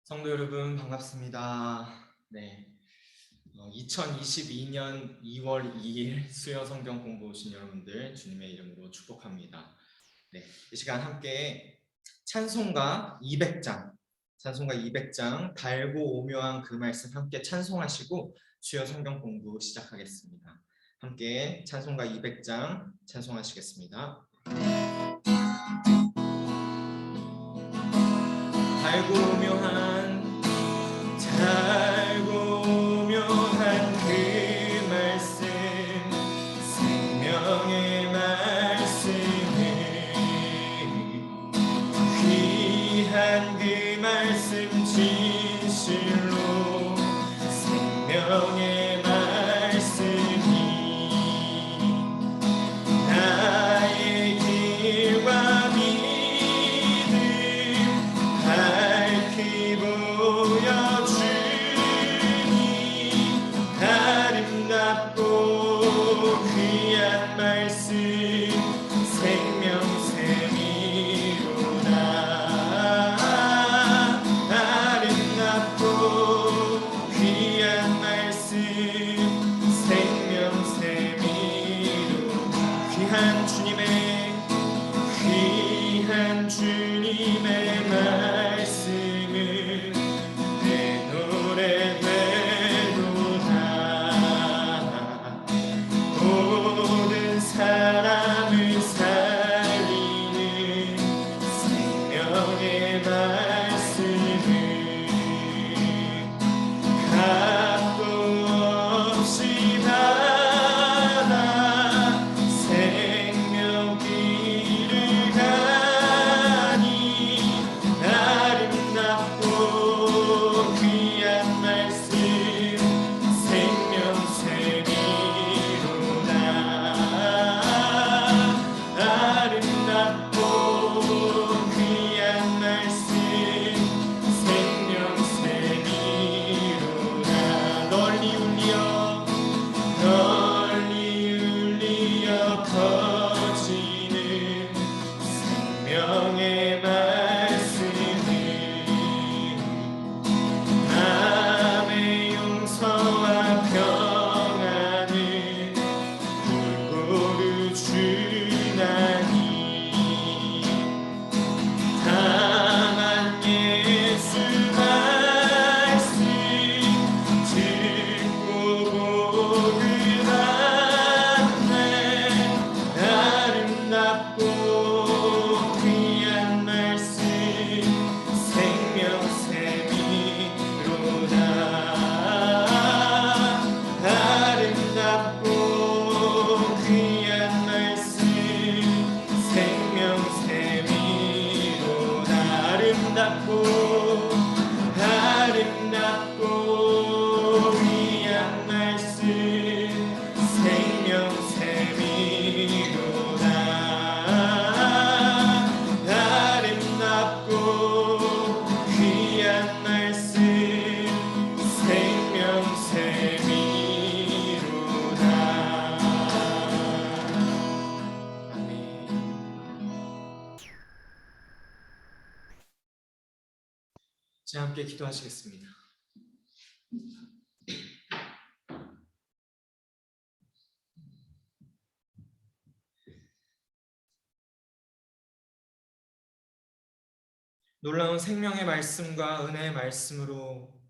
성도 여러분 반갑습니다. 네, 2022년 2월 2일 수요 성경 공부 오신 여러분들 주님의 이름으로 축복합니다. 네, 이 시간 함께 찬송가 200장 달고 오묘한 그 말씀 함께 찬송하시고 수요 성경 공부 시작하겠습니다. 함께 찬송가 200장 찬송하시겠습니다. 달고 오묘한 그 말씀, 생명의 말씀을, 귀한 그 말씀 진실로, 생명의 말씀이 나의 길과 믿음 밝히 보여주니 아름답고 귀한 말씀 생명샘이로다. 아름답고 귀한 말씀 생명샘이로다. 귀한 주님의 말씀을 내 노래 되도다. 모든 사람을 살리는 생명의 말씀을 값도 없이 받아 생명 길을 가니 아름답고 귀한 말씀 생명샘이로다. 아름답고 귀한 말씀 생명샘이로다. 널리 울리어 퍼지는 생명의 말씀을 남의 용서와 평안을 골고루 주나니 다만 예수 말씀 듣고 복을 받네. 아름답고 귀한 말씀 생명샘이로다. 아름답고 귀한 말씀 생명샘이로다. 아름답고 귀한 말씀 생명샘이로다. 아름답고 귀한 말씀 생명샘이로다. 아멘. 자, 함께 기도하시겠습니다. 놀라운 생명의 말씀과 은혜의 말씀으로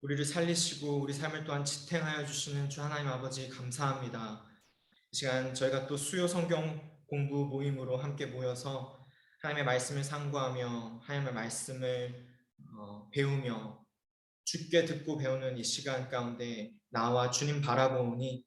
우리를 살리시고 우리 삶을 또한 지탱하여 주시는 주 하나님 아버지 감사합니다. 이 시간 저희가 또 수요 성경 공부 모임으로 함께 모여서 하나님의 말씀을 상고하며 하나님의 말씀을 배우며 주께 듣고 배우는 이 시간 가운데 나와 주님 바라보니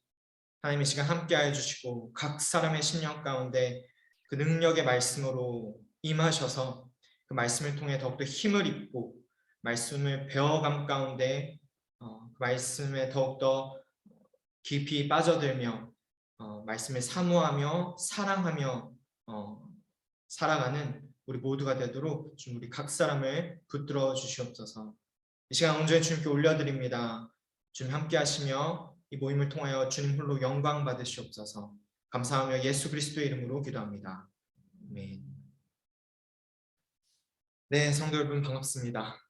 하나님 이 시간 함께하여 주시고 각 사람의 심령 가운데 그 능력의 말씀으로 임하셔서 그 말씀을 통해 더욱더 힘을 입고 말씀을 배워감 가운데 그 말씀에 더욱더 깊이 빠져들며 말씀을 사모하며 사랑하며 살아가는 우리 모두가 되도록 좀 우리 각 사람을 붙들어 주시옵소서. 이 시간 온전히 주님께 올려드립니다. 주님 함께 하시며 이 모임을 통하여 주님 홀로 영광 받으시옵소서. 감사하며 예수 그리스도의 이름으로 기도합니다. 아멘. 네, 성도 여러분 반갑습니다.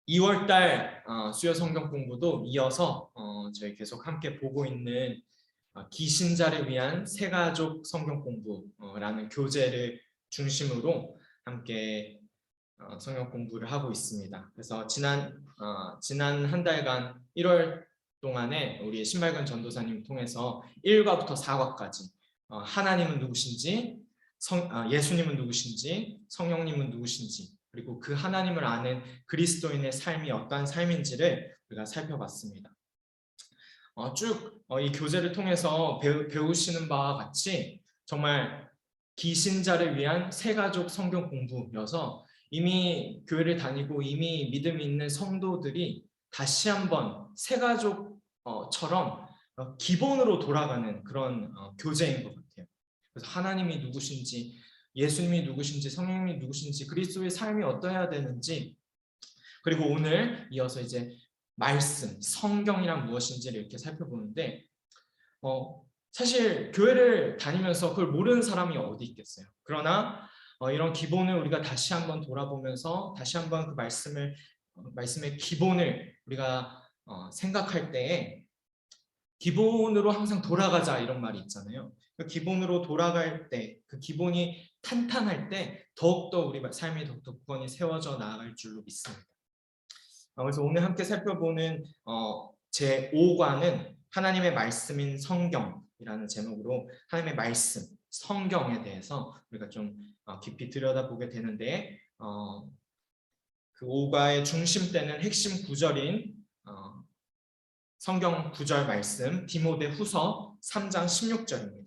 2월달 수요 성경 공부도 이어서 저희 계속 함께 보고 있는 기신자를 위한 새가족 성경 공부라는 교재를 중심으로 함께 성경 공부를 하고 있습니다. 그래서 지난 한 달간 1월 동안에 우리 신발근 전도사님 통해서 1과부터 4과까지 하나님은 누구신지, 예수님은 누구신지, 성령님은 누구신지, 그리고 그 하나님을 아는 그리스도인의 삶이 어떠한 삶인지를 우리가 살펴봤습니다. 쭉 이 교재를 통해서 배우시는 바와 같이 정말 기신자를 위한 새가족 성경 공부여서 이미 교회를 다니고 이미 믿음이 있는 성도들이 다시 한번 새가족처럼 기본으로 돌아가는 그런 교재인 것 같아요. 그래서 하나님이 누구신지, 예수님이 누구신지, 성령님이 누구신지, 그리스도의 삶이 어떠해야 되는지, 그리고 오늘 이어서 이제 말씀, 성경이란 무엇인지를 이렇게 살펴보는데 사실 교회를 다니면서 그걸 모르는 사람이 어디 있겠어요. 그러나 이런 기본을 우리가 다시 한번 돌아보면서 다시 한번 그 말씀의 기본을 우리가 생각할 때에 기본으로 항상 돌아가자 이런 말이 있잖아요. 그 기본으로 돌아갈 때, 그 기본이 탄탄할 때 더욱더 우리 삶이 더욱더 굳건히 세워져 나아갈 줄로 믿습니다. 그래서 오늘 함께 살펴보는 제5과는 하나님의 말씀인 성경이라는 제목으로 하나님의 말씀, 성경에 대해서 우리가 좀 깊이 들여다보게 되는데 그 5과의 중심되는 핵심 구절인 성경 구절 말씀 디모데후서 3장 16절입니다.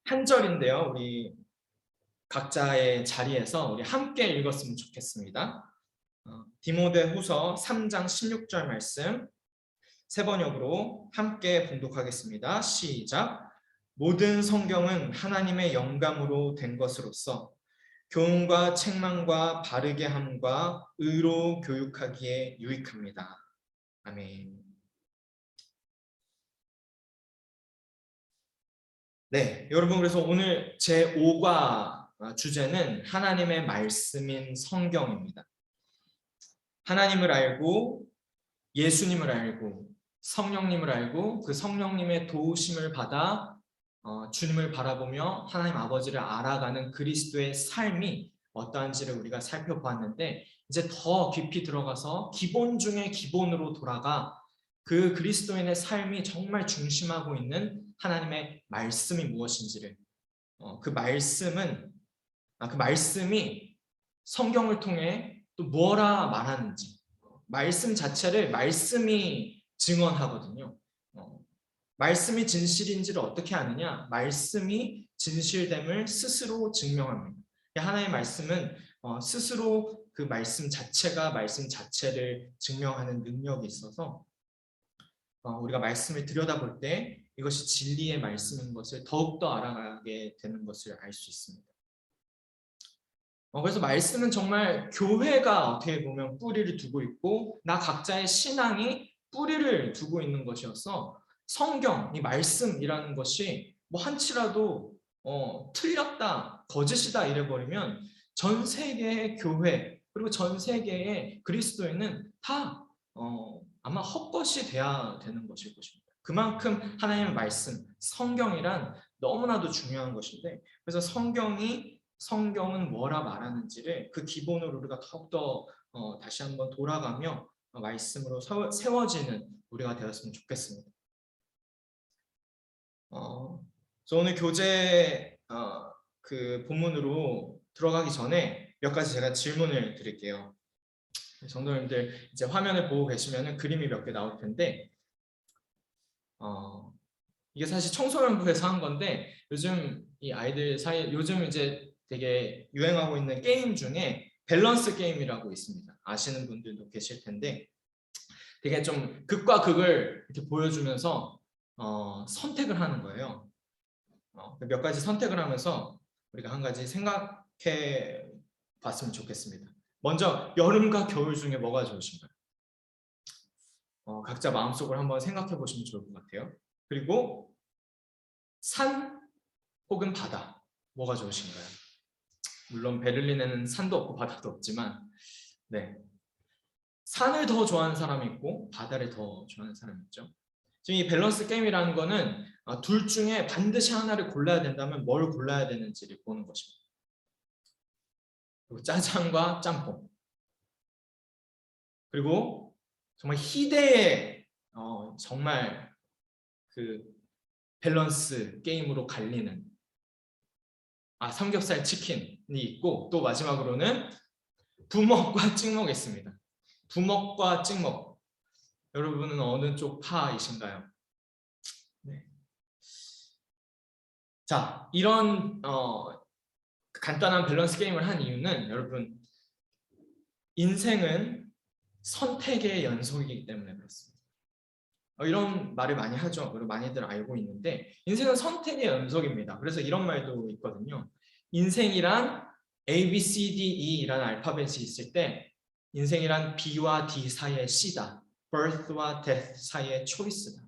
한 절인데요. 우리 각자의 자리에서 우리 함께 읽었으면 좋겠습니다. 디모데후서 3장 16절 말씀 세 번역으로 함께 봉독하겠습니다. 시작. 모든 성경은 하나님의 영감으로 된 것으로서 교훈과 책망과 바르게 함과 의로 교육하기에 유익합니다. 아멘. 네, 여러분, 그래서 오늘 제5과 주제는 하나님의 말씀인 성경입니다. 하나님을 알고 예수님을 알고 성령님을 알고 그 성령님의 도우심을 받아 주님을 바라보며 하나님 아버지를 알아가는 그리스도의 삶이 어떠한지를 우리가 살펴보았는데, 이제 더 깊이 들어가서 기본 중에 기본으로 돌아가 그 그리스도인의 삶이 정말 중심하고 있는 하나님의 말씀이 무엇인지를, 그 말씀이 성경을 통해 또 뭐라 말하는지, 말씀 자체를 말씀이 증언하거든요. 말씀이 진실인지를 어떻게 아느냐? 말씀이 진실됨을 스스로 증명합니다. 하나의 말씀은 스스로 그 말씀 자체가 말씀 자체를 증명하는 능력이 있어서 우리가 말씀을 들여다볼 때 이것이 진리의 말씀인 것을 더욱더 알아가게 되는 것을 알 수 있습니다. 그래서 말씀은 정말 교회가 어떻게 보면 뿌리를 두고 있고 나 각자의 신앙이 뿌리를 두고 있는 것이어서 성경, 이 말씀이라는 것이 뭐 한치라도 틀렸다, 거짓이다 이래버리면 전 세계의 교회 그리고 전 세계의 그리스도인은 다 아마 헛것이 돼야 되는 것일 것입니다. 그만큼 하나님의 말씀, 성경이란 너무나도 중요한 것인데, 그래서 성경은 뭐라 말하는지를 그 기본으로 우리가 더욱더 다시 한번 돌아가며 말씀으로 세워지는 우리가 되었으면 좋겠습니다. 그래서 오늘 교재 그 본문으로 들어가기 전에 몇 가지 제가 질문을 드릴게요. 성도님들 이제 화면을 보고 계시면 그림이 몇 개 나올 텐데 이게 사실 청소년부에서 한 건데, 요즘 이 아이들 사이에 요즘 이제 되게 유행하고 있는 게임 중에 밸런스 게임이라고 있습니다. 아시는 분들도 계실 텐데 되게 좀 극과 극을 이렇게 보여주면서 선택을 하는 거예요. 몇 가지 선택을 하면서 우리가 한 가지 생각해 봤으면 좋겠습니다. 먼저 여름과 겨울 중에 뭐가 좋으신가요? 각자 마음속으로 한번 생각해 보시면 좋을 것 같아요. 그리고 산 혹은 바다 뭐가 좋으신가요? 물론 베를린에는 산도 없고 바다도 없지만, 네, 산을 더 좋아하는 사람이 있고 바다를 더 좋아하는 사람이 있죠. 지금 이 밸런스 게임이라는 거는 둘 중에 반드시 하나를 골라야 된다면 뭘 골라야 되는지를 보는 것입니다. 그리고 짜장과 짬뽕, 그리고 정말 희대의 정말 그 밸런스 게임으로 갈리는 삼겹살 치킨이 있고, 또 마지막으로는 부먹과 찍먹이 있습니다. 부먹과 찍먹, 여러분은 어느 쪽 파이신가요? 네. 자, 이런 간단한 밸런스 게임을 한 이유는, 여러분, 인생은 선택의 연속이기 때문에 그렇습니다. 이런 말을 많이 하죠. 그리고 많이들 알고 있는데, 인생은 선택의 연속입니다. 그래서 이런 말도 있거든요. 인생이란 A, B, C, D, E라는 알파벳이 있을 때 인생이란 B와 D 사이의 C다. birth와 death 사이의 choice다.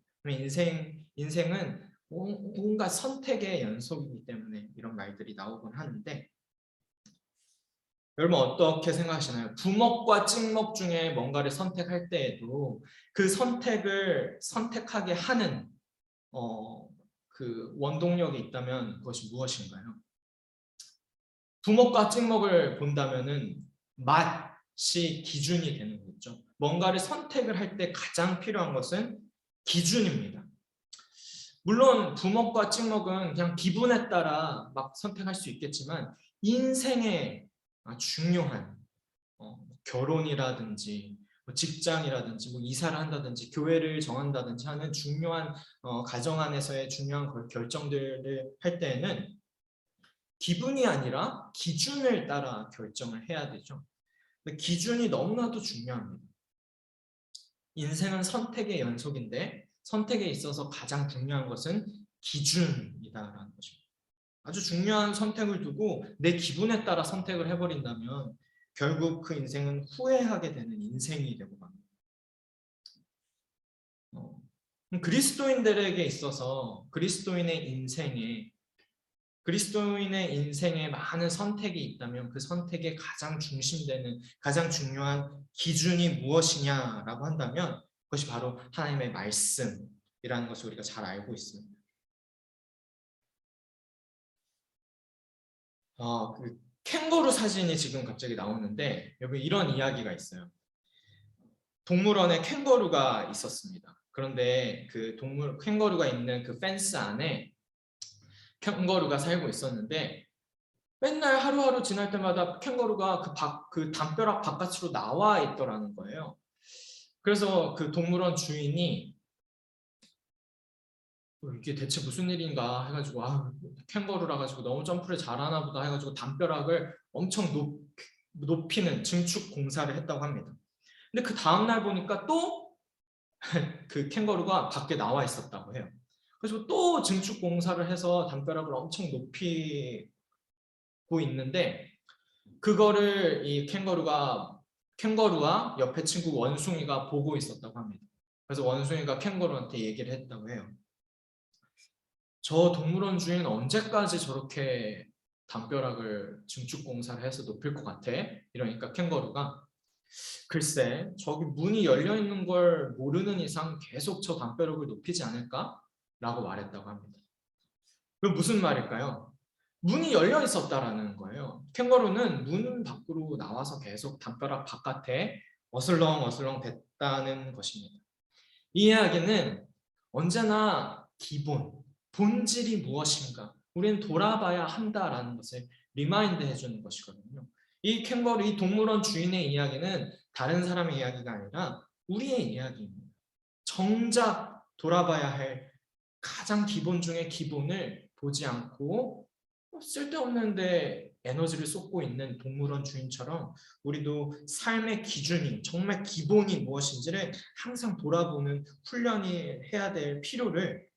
인생은 뭔가 선택의 연속이기 때문에 이런 말들이 나오곤 하는데, 여러분 어떻게 생각하시나요? 부먹과 찍먹 중에 뭔가를 선택할 때에도 그 선택을 선택하게 하는 그 원동력이 있다면 그것이 무엇인가요? 부먹과 찍먹을 본다면은 맛이 기준이 되는 거죠. 뭔가를 선택을 할 때 가장 필요한 것은 기준입니다. 물론 부먹과 찍먹은 그냥 기분에 따라 막 선택할 수 있겠지만, 인생의 중요한 결혼이라든지 직장이라든지 이사를 한다든지 교회를 정한다든지 하는 중요한 가정 안에서의 중요한 결정들을 할 때에는 기분이 아니라 기준을 따라 결정을 해야 되죠. 근데 기준이 너무나도 중요합니다. 인생은 선택의 연속인데 선택에 있어서 가장 중요한 것은 기준이다라는 것입니다. 아주 중요한 선택을 두고 내 기분에 따라 선택을 해버린다면 결국 그 인생은 후회하게 되는 인생이 되고 맙니다. 그리스도인들에게 있어서 그리스도인의 인생에 많은 선택이 있다면 그 선택의 가장 중심되는 가장 중요한 기준이 무엇이냐라고 한다면 그것이 바로 하나님의 말씀이라는 것을 우리가 잘 알고 있습니다. 그 캥거루 사진이 지금 갑자기 나오는데 여기 이런 이야기가 있어요. 동물원에 캥거루가 있었습니다. 그런데 그 캥거루가 있는 그 펜스 안에 캥거루가 살고 있었는데 맨날 하루하루 지날 때마다 캥거루가 그 담벼락 바깥으로 나와 있더라는 거예요. 그래서 그 동물원 주인이 이게 대체 무슨 일인가 해가지고 캥거루라 가지고 너무 점프를 잘하나 보다 해가지고 담벼락을 엄청 높이는 증축 공사를 했다고 합니다. 근데 그 다음날 보니까 또 그 캥거루가 밖에 나와 있었다고 해요. 그래서 또 증축 공사를 해서 담벼락을 엄청 높이고 있는데 그거를 이 캥거루와 옆에 친구 원숭이가 보고 있었다고 합니다. 그래서 원숭이가 캥거루한테 얘기를 했다고 해요. 저 동물원 주인 언제까지 저렇게 담벼락을 증축 공사를 해서 높일 것 같아? 이러니까 캥거루가 글쎄 저기 문이 열려 있는 걸 모르는 이상 계속 저 담벼락을 높이지 않을까? 라고 말했다고 합니다. 그럼 무슨 말일까요? 문이 열려 있었다라는 거예요. 캥거루는 문 밖으로 나와서 계속 담벼락 바깥에 어슬렁어슬렁 됐다는 것입니다. 이 이야기는 언제나 본질이 무엇인가 우리는 돌아봐야 한다라는 것을 리마인드 해주는 것이거든요. 이 동물원 주인의 이야기는 다른 사람의 이야기가 아니라 우리의 이야기입니다. 정작 돌아봐야 할 가장 기본 중에 기본을 보지 않고 쓸데없는데 에너지를 쏟고 있는 동물원 주인처럼 우리도 삶의 기준이 정말 기본이 무엇인지를 항상 돌아보는 훈련이 해야 될 필요를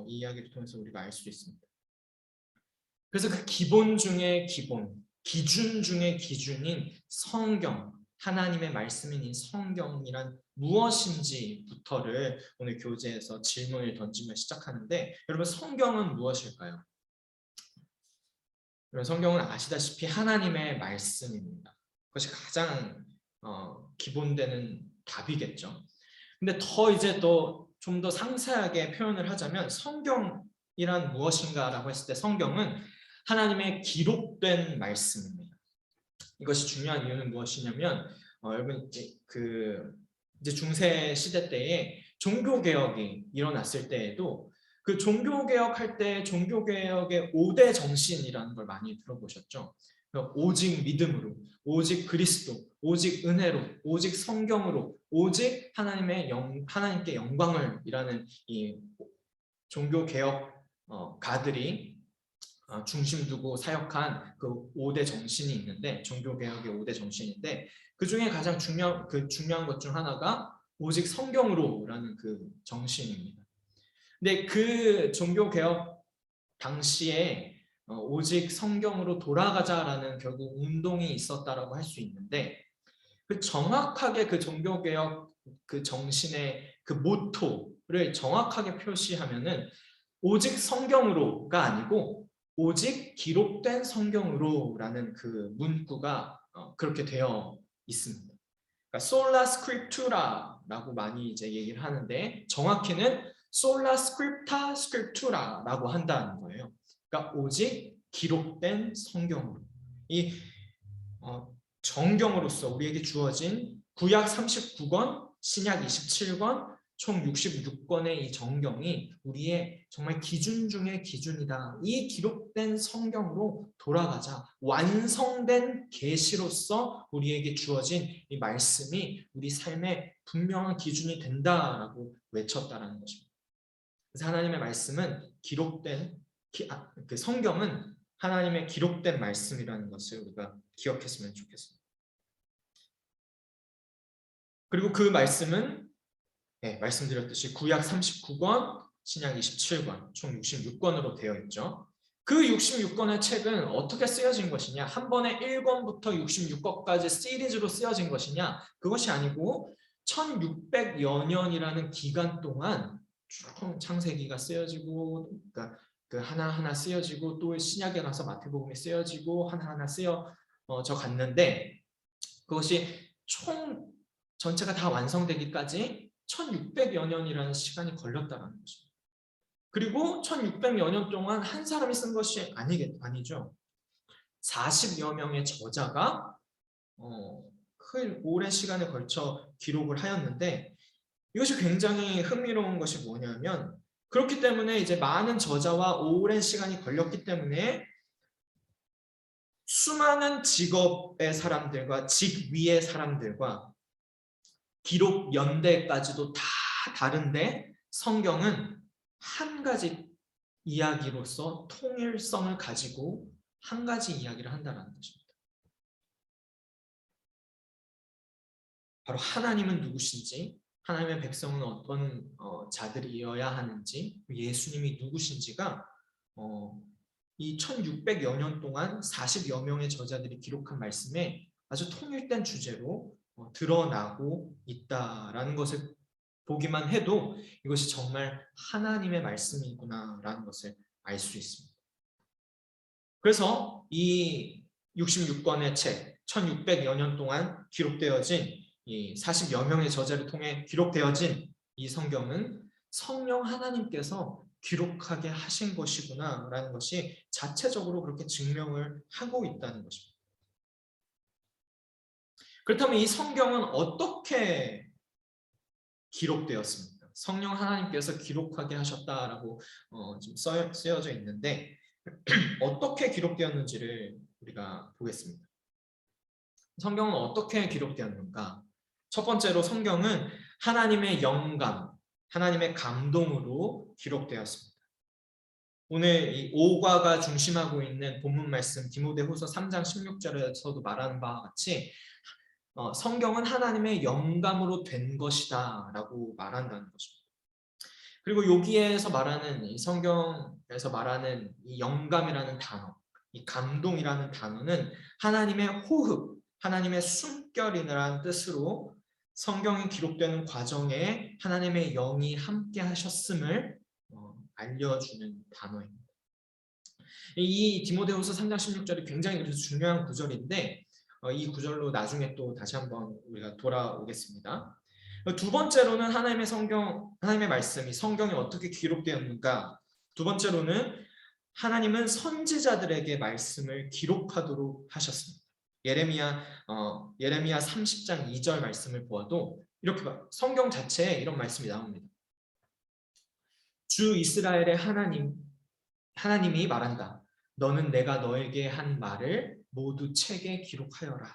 이 이야기를 통해서 우리가 알 수 있습니다. 그래서 그 기본 중에 기준 중에 기준인 성경, 하나님의 말씀인 이 성경이란 무엇인지부터를 오늘 교재에서 질문을 던지며 시작하는데 여러분 성경은 무엇일까요? 성경은 아시다시피 하나님의 말씀입니다. 그것이 가장 기본되는 답이겠죠. 근데 더 이제 또 좀 더 상세하게 표현을 하자면 성경이란 무엇인가라고 했을 때 성경은 하나님의 기록된 말씀입니다. 이것이 중요한 이유는 무엇이냐면 여러분 이제 중세 시대 때에 종교 개혁이 일어났을 때에도 그 종교 개혁할 때 종교 개혁의 5대 정신이라는 걸 많이 들어보셨죠? 오직 믿음으로, 오직 그리스도, 오직 은혜로, 오직 성경으로, 오직 하나님께 영광을이라는 이 종교 개혁 가들이 중심 두고 사역한 그 5대 정신이 있는데, 종교 개혁의 5대 정신인데 그 중에 가장 중요한 것 중 하나가 오직 성경으로라는 그 정신입니다. 근데 그 종교 개혁 당시에 오직 성경으로 돌아가자라는 결국 운동이 있었다라고 할 수 있는데, 그 정확하게 그 종교 개혁 그 정신의 그 모토를 정확하게 표시하면은 오직 성경으로가 아니고 오직 기록된 성경으로라는 그 문구가 그렇게 되어 있습니다. 그러니까 sola scriptura라고 많이 이제 얘기를 하는데 정확히는 sola scripta scriptura라고 한다는 거예요. 그러니까 오직 기록된 성경으로, 이 정경으로서 우리에게 주어진 구약 39권, 신약 27권, 총 66권의 이 정경이 우리의 정말 기준 중의 기준이다. 이 기록된 성경으로 돌아가자. 완성된 계시로서 우리에게 주어진 이 말씀이 우리 삶의 분명한 기준이 된다라고 외쳤다라는 것입니다. 그래서 하나님의 말씀은 그 성경은 하나님의 기록된 말씀이라는 것을 우리가 기억했으면 좋겠습니다. 그리고 그 말씀은 말씀드렸듯이 구약 39권, 신약 27권, 총 66권으로 되어 있죠. 그 66권의 책은 어떻게 쓰여진 것이냐? 한 번에 1권부터 66권까지 시리즈로 쓰여진 것이냐? 그것이 아니고 1600여 년이라는 기간 동안 쭉 창세기가 쓰여지고, 그러니까 그 하나하나 쓰여지고, 또 신약에 가서 마태복음이 쓰여지고 하나하나 쓰여져 갔는데, 그것이 총 전체가 다 완성되기까지 1600여 년이라는 시간이 걸렸다는 것입니다. 그리고 1600여 년 동안 한 사람이 쓴 것이 아니죠. 40여 명의 저자가 큰 오랜 시간에 걸쳐 기록을 하였는데, 이것이 굉장히 흥미로운 것이 뭐냐면, 그렇기 때문에 이제 많은 저자와 오랜 시간이 걸렸기 때문에 수많은 직업의 사람들과 직위의 사람들과 기록 연대까지도 다 다른데 성경은 한 가지 이야기로서 통일성을 가지고 한 가지 이야기를 한다는 것입니다. 바로 하나님은 누구신지, 하나님의 백성은 어떤 자들이어야 하는지, 예수님이 누구신지가 이 1600여 년 동안 40여 명의 저자들이 기록한 말씀에 아주 통일된 주제로 드러나고 있다라는 것을 보기만 해도 이것이 정말 하나님의 말씀이구나라는 것을 알 수 있습니다. 그래서 이 66권의 책, 1600여 년 동안 기록되어진 이 40여 명의 저자를 통해 기록되어진 이 성경은 성령 하나님께서 기록하게 하신 것이구나라는 것이 자체적으로 그렇게 증명을 하고 있다는 것입니다. 그렇다면 이 성경은 어떻게 기록되었습니까? 성령 하나님께서 기록하게 하셨다라고 좀 쓰여져 있는데 어떻게 기록되었는지를 우리가 보겠습니다. 성경은 어떻게 기록되었는가? 첫 번째로 성경은 하나님의 영감, 하나님의 감동으로 기록되었습니다. 오늘 이 5과가 중심하고 있는 본문 말씀 디모데후서 3장 16절에서도 말하는 바와 같이 성경은 하나님의 영감으로 된 것이다 라고 말한다는 것입니다. 그리고 여기에서 말하는 이 성경에서 말하는 이 영감이라는 단어, 이 감동이라는 단어는 하나님의 호흡, 하나님의 숨결이라는 뜻으로 성경이 기록되는 과정에 하나님의 영이 함께 하셨음을 알려주는 단어입니다. 이 디모데후서 3장 16절이 굉장히 그래서 중요한 구절인데 이 구절로 나중에 또 다시 한번 우리가 돌아오겠습니다. 두 번째로는 하나님의 말씀이 성경에 어떻게 기록되었는가? 두 번째로는 하나님은 선지자들에게 말씀을 기록하도록 하셨습니다. 예레미야 30장 2절 말씀을 보아도 이렇게 성경 자체에 이런 말씀이 나옵니다. 주 이스라엘의 하나님이 말한다. 너는 내가 너에게 한 말을 모두 책에 기록하여라.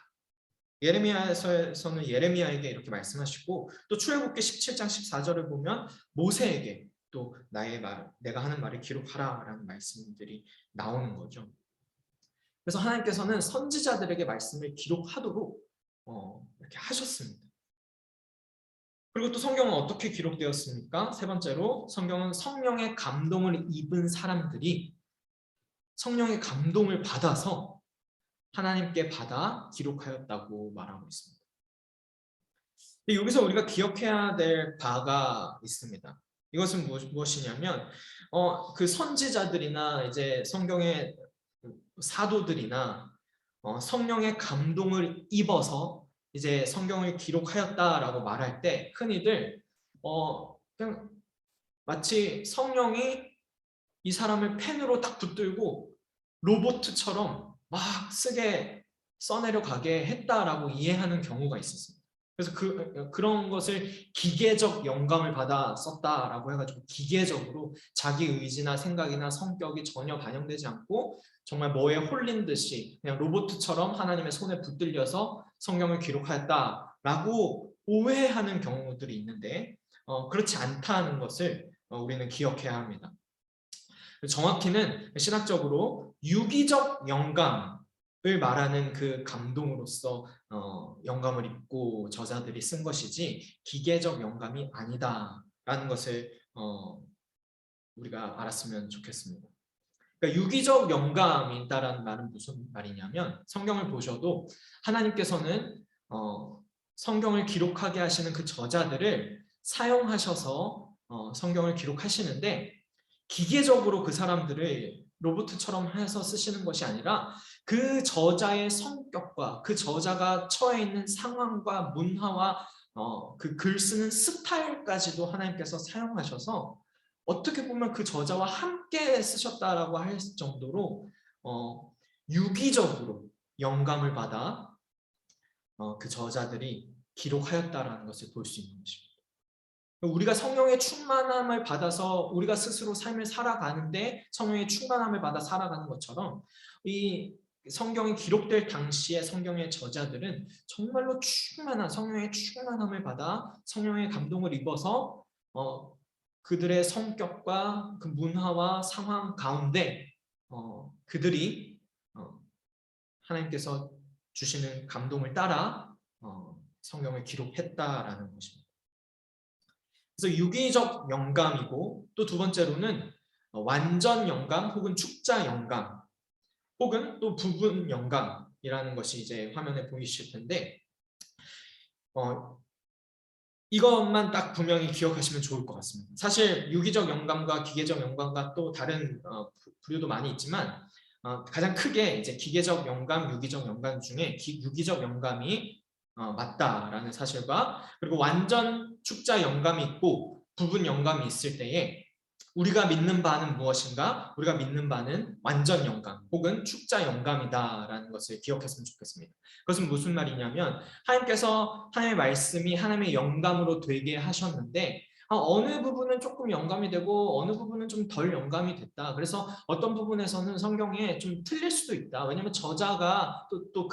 예레미야서에서는 예레미야에게 이렇게 말씀하시고 또 출애굽기 17장 14절을 보면 모세에게 또 내가 하는 말을 기록하라라는 말씀들이 나오는 거죠. 그래서 하나님께서는 선지자들에게 말씀을 기록하도록 이렇게 하셨습니다. 그리고 또 성경은 어떻게 기록되었습니까? 세 번째로 성경은 성령의 감동을 입은 사람들이 성령의 감동을 받아서 하나님께 받아 기록하였다고 말하고 있습니다. 근데 여기서 우리가 기억해야 될 바가 있습니다. 이것은 무엇이냐면 그 선지자들이나 이제 성경의 사도들이나 성령의 감동을 입어서 이제 성경을 기록하였다라고 말할 때 흔히들 그냥 마치 성령이 이 사람을 펜으로 딱 붙들고 로봇처럼 막 쓰게 써내려 가게 했다라고 이해하는 경우가 있었습니다. 그래서 그런 것을 기계적 영감을 받아 썼다라고 해가지고 기계적으로 자기 의지나 생각이나 성격이 전혀 반영되지 않고 정말 뭐에 홀린 듯이 그냥 로봇처럼 하나님의 손에 붙들려서 성경을 기록하였다라고 오해하는 경우들이 있는데 그렇지 않다는 것을 우리는 기억해야 합니다. 정확히는 신학적으로 유기적 영감을 말하는 그 감동으로서 영감을 입고 저자들이 쓴 것이지 기계적 영감이 아니다라는 것을 우리가 알았으면 좋겠습니다. 그러니까 유기적 영감이 있다라는 말은 무슨 말이냐면 성경을 보셔도 하나님께서는 성경을 기록하게 하시는 그 저자들을 사용하셔서 성경을 기록하시는데 기계적으로 그 사람들을 로봇처럼 해서 쓰시는 것이 아니라 그 저자의 성격과 그 저자가 처해 있는 상황과 문화와 그 글 쓰는 스타일까지도 하나님께서 사용하셔서 어떻게 보면 그 저자와 함께 쓰셨다라고 할 정도로 유기적으로 영감을 받아 그 저자들이 기록하였다라는 것을 볼 수 있는 것입니다. 우리가 성령의 충만함을 받아서 우리가 스스로 삶을 살아가는데 성령의 충만함을 받아 살아가는 것처럼 이 성경이 기록될 당시에 성경의 저자들은 정말로 충만한 성령의 충만함을 받아 성령의 감동을 입어서 그들의 성격과 그 문화와 상황 가운데 그들이 하나님께서 주시는 감동을 따라 성경을 기록했다라는 것입니다. 그래서 유기적 영감이고 또 두 번째로는 완전 영감 혹은 축자 영감 혹은 또 부분 영감이라는 것이 이제 화면에 보이실 텐데 이것만 딱 분명히 기억하시면 좋을 것 같습니다. 사실 유기적 영감과 기계적 영감과 또 다른 부류도 많이 있지만 가장 크게 이제 기계적 영감, 유기적 영감 중에 유기적 영감이 맞다라는 사실과 그리고 완전 축자 영감이 있고 부분 영감이 있을 때에 우리가 믿는 바는 무엇인가? 우리가 믿는 바는 완전 영감 혹은 축자 영감이다라는 것을 기억했으면 좋겠습니다. 그것은 무슨 말이냐면 하나님께서 하나님의 말씀이 하나님의 영감으로 되게 하셨는데 어느 부분은 조금 영감이 되고 어느 부분은 좀 덜 영감이 됐다. 그래서 어떤 부분에서는 성경에 좀 틀릴 수도 있다. 왜냐하면 저자가 또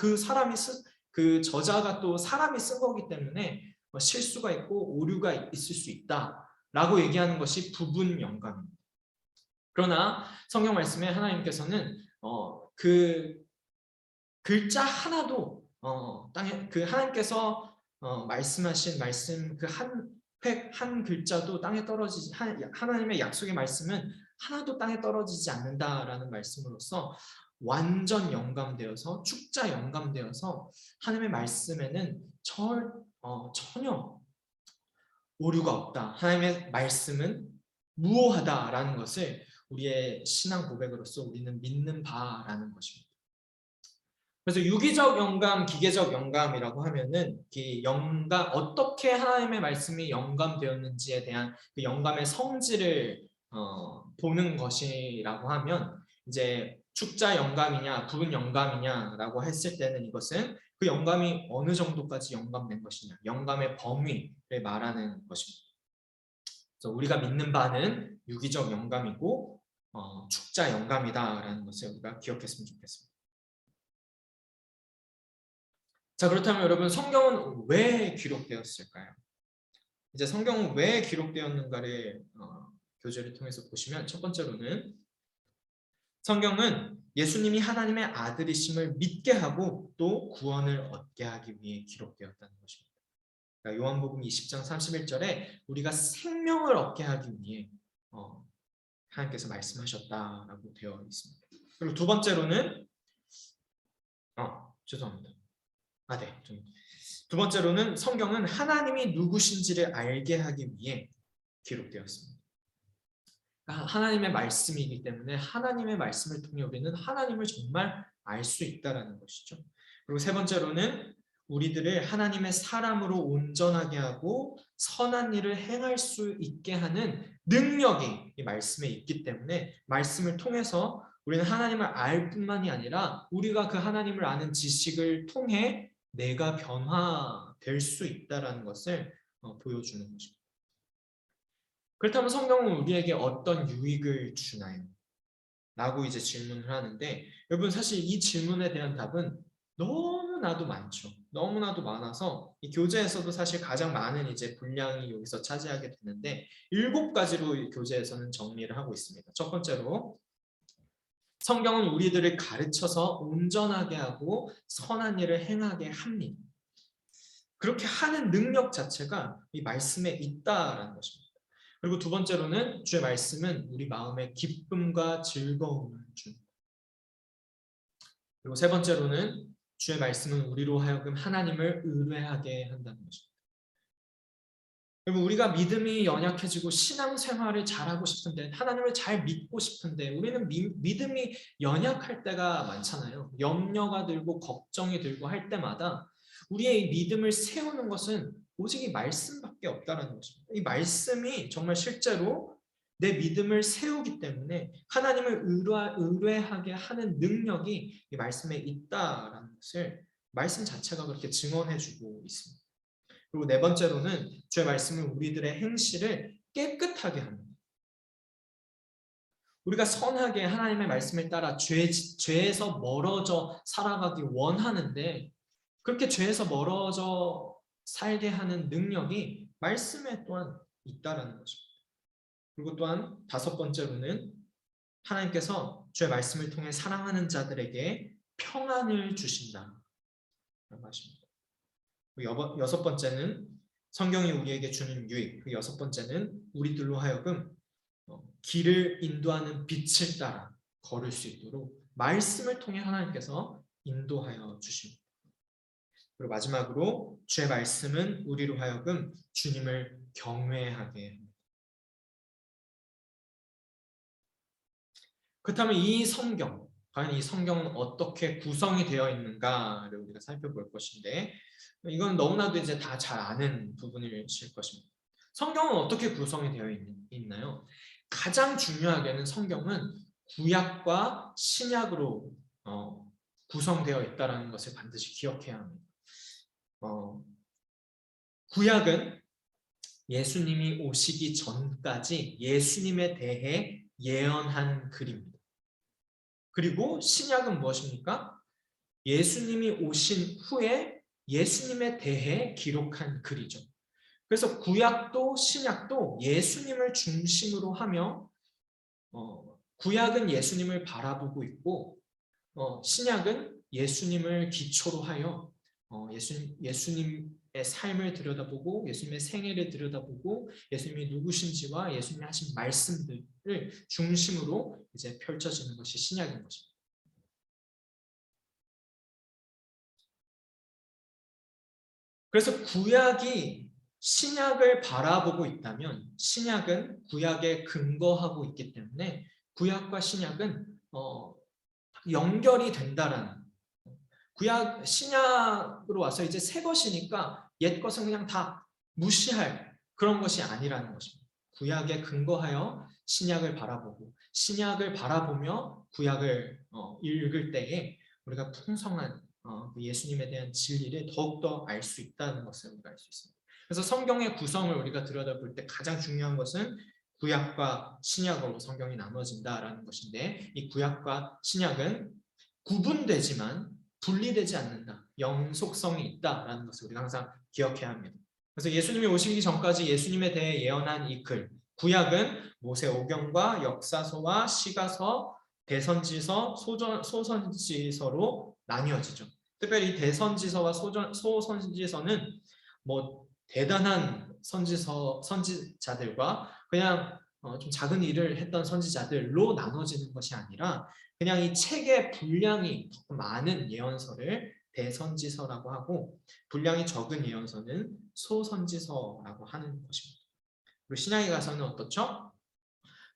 그 저자가 또 사람이 쓴 거기 때문에 실수가 있고 오류가 있을 수 있다라고 얘기하는 것이 부분 영감입니다. 그러나 성경 말씀에 하나님께서는 그 글자 하나도 땅에 그 하나님께서 말씀하신 말씀 그 한 글자도 땅에 떨어지지 하나님의 약속의 말씀은 하나도 땅에 떨어지지 않는다라는 말씀으로써 완전 영감되어서 축자 영감되어서 하나님의 말씀에는 전혀 오류가 없다. 하나님의 말씀은 무오하다라는 것을 우리의 신앙 고백으로서 우리는 믿는 바라는 것입니다. 그래서 유기적 영감, 기계적 영감이라고 하면은 이 영감, 어떻게 하나님의 말씀이 영감되었는지에 대한 그 영감의 성질을 보는 것이라고 하면, 이제 축자 영감이냐 부분 영감이냐라고 했을 때는 이것은 그 영감이 어느 정도까지 영감된 것이냐, 영감의 범위를 말하는 것입니다. 그래서 우리가 믿는 바는 유기적 영감이고 축자 영감이다라는 것을 우리가 기억했으면 좋겠습니다. 자, 그렇다면 여러분, 성경은 왜 기록되었을까요? 이제 성경은 왜 기록되었는가를 교재를 통해서 보시면, 첫 번째로는 성경은 예수님이 하나님의 아들이심을 믿게 하고 또 구원을 얻게 하기 위해 기록되었다는 것입니다. 그러니까 요한복음 20장 31절에 우리가 생명을 얻게 하기 위해 하나님께서 말씀하셨다라고 되어 있습니다. 그리고 두 번째로는 죄송합니다. 네. 두 번째로는 성경은 하나님이 누구신지를 알게 하기 위해 기록되었습니다. 하나님의 말씀이기 때문에 하나님의 말씀을 통해 우리는 하나님을 정말 알 수 있다는 것이죠. 그리고 세 번째로는 우리들을 하나님의 사람으로 온전하게 하고 선한 일을 행할 수 있게 하는 능력이 이 말씀에 있기 때문에, 말씀을 통해서 우리는 하나님을 알 뿐만이 아니라 우리가 그 하나님을 아는 지식을 통해 내가 변화될 수 있다는 것을 보여주는 것입니다. 그렇다면 성경은 우리에게 어떤 유익을 주나요? 라고 이제 질문을 하는데, 여러분, 사실 이 질문에 대한 답은 너무나도 많죠. 너무나도 많아서 이 교재에서도 사실 가장 많은 이제 분량이 여기서 차지하게 되는데, 7가지로 이 교재에서는 정리를 하고 있습니다. 첫 번째로, 성경은 우리들을 가르쳐서 온전하게 하고 선한 일을 행하게 합니다. 그렇게 하는 능력 자체가 이 말씀에 있다라는 것입니다. 그리고 두 번째로는 주의 말씀은 우리 마음에 기쁨과 즐거움을 줍니다. 그리고 세 번째로는 주의 말씀은 우리로 하여금 하나님을 의뢰하게 한다는 것입니다. 여러분, 우리가 믿음이 연약해지고 신앙생활을 잘하고 싶은데, 하나님을 잘 믿고 싶은데 우리는 믿음이 연약할 때가 많잖아요. 염려가 들고 걱정이 들고 할 때마다 우리의 믿음을 세우는 것은 오직 이 말씀밖에 없다는 것입니다. 이 말씀이 정말 실제로 내 믿음을 세우기 때문에 하나님을 의뢰하게 하는 능력이 이 말씀에 있다라는 것을 말씀 자체가 그렇게 증언해주고 있습니다. 그리고 네 번째로는 주의 말씀은 우리들의 행실을 깨끗하게 합니다. 우리가 선하게 하나님의 말씀을 따라 죄에서 멀어져 살아가기 원하는데, 그렇게 죄에서 멀어져 살게 하는 능력이 말씀에 또한 있다라는 것입니다. 그리고 또한 다섯 번째로는 하나님께서 주의 말씀을 통해 사랑하는 자들에게 평안을 주신다라는 것입니다. 여섯 번째는 성경이 우리에게 주는 유익, 그 여섯 번째는 우리들로 하여금 길을 인도하는 빛을 따라 걸을 수 있도록 말씀을 통해 하나님께서 인도하여 주십니다. 그리고 마지막으로 주의 말씀은 우리로 하여금 주님을 경외하게 합니다. 그렇다면 이 성경, 과연 이 성경은 어떻게 구성이 되어 있는가를 우리가 살펴볼 것인데, 이건 너무나도 이제 다 잘 아는 부분일 것입니다. 성경은 어떻게 구성이 되어 있나요? 가장 중요하게는 성경은 구약과 신약으로 구성되어 있다는 것을 반드시 기억해야 합니다. 구약은 예수님이 오시기 전까지 예수님에 대해 예언한 글입니다. 그리고 신약은 무엇입니까? 예수님이 오신 후에 예수님에 대해 기록한 글이죠. 그래서 구약도 신약도 예수님을 중심으로 하며 구약은 예수님을 바라보고 있고 신약은 예수님을 기초로 하여 예수님의 삶을 들여다보고 예수님의 생애를 들여다보고 예수님이 누구신지와 예수님이 하신 말씀들을 중심으로 이제 펼쳐지는 것이 신약인 것입니다. 그래서 구약이 신약을 바라보고 있다면 신약은 구약에 근거하고 있기 때문에 구약과 신약은 연결이 된다라는, 구약 신약으로 와서 이제 새 것이니까 옛 것은 그냥 다 무시할 그런 것이 아니라는 것입니다. 구약에 근거하여 신약을 바라보고 신약을 바라보며 구약을 읽을 때에 우리가 풍성한 예수님에 대한 진리를 더욱더 알 수 있다는 것을 우리가 알 수 있습니다. 그래서 성경의 구성을 우리가 들여다볼 때 가장 중요한 것은 구약과 신약으로 성경이 나눠진다라는 것인데, 이 구약과 신약은 구분되지만 분리되지 않는다. 영속성이 있다라는 것을 우리가 항상 기억해야 합니다. 그래서 예수님이 오시기 전까지 예수님에 대해 예언한 이 글, 구약은 모세오경과 역사서와 시가서, 대선지서, 소선지서로 나뉘어지죠. 특별히 대선지서와 소선지서는 뭐 대단한 선지자들과 그냥 좀 작은 일을 했던 선지자들로 나눠지는 것이 아니라, 그냥 이 책의 분량이 많은 예언서를 대선지서라고 하고, 분량이 적은 예언서는 소선지서라고 하는 것입니다. 그리고 신약에 가서는 어떻죠?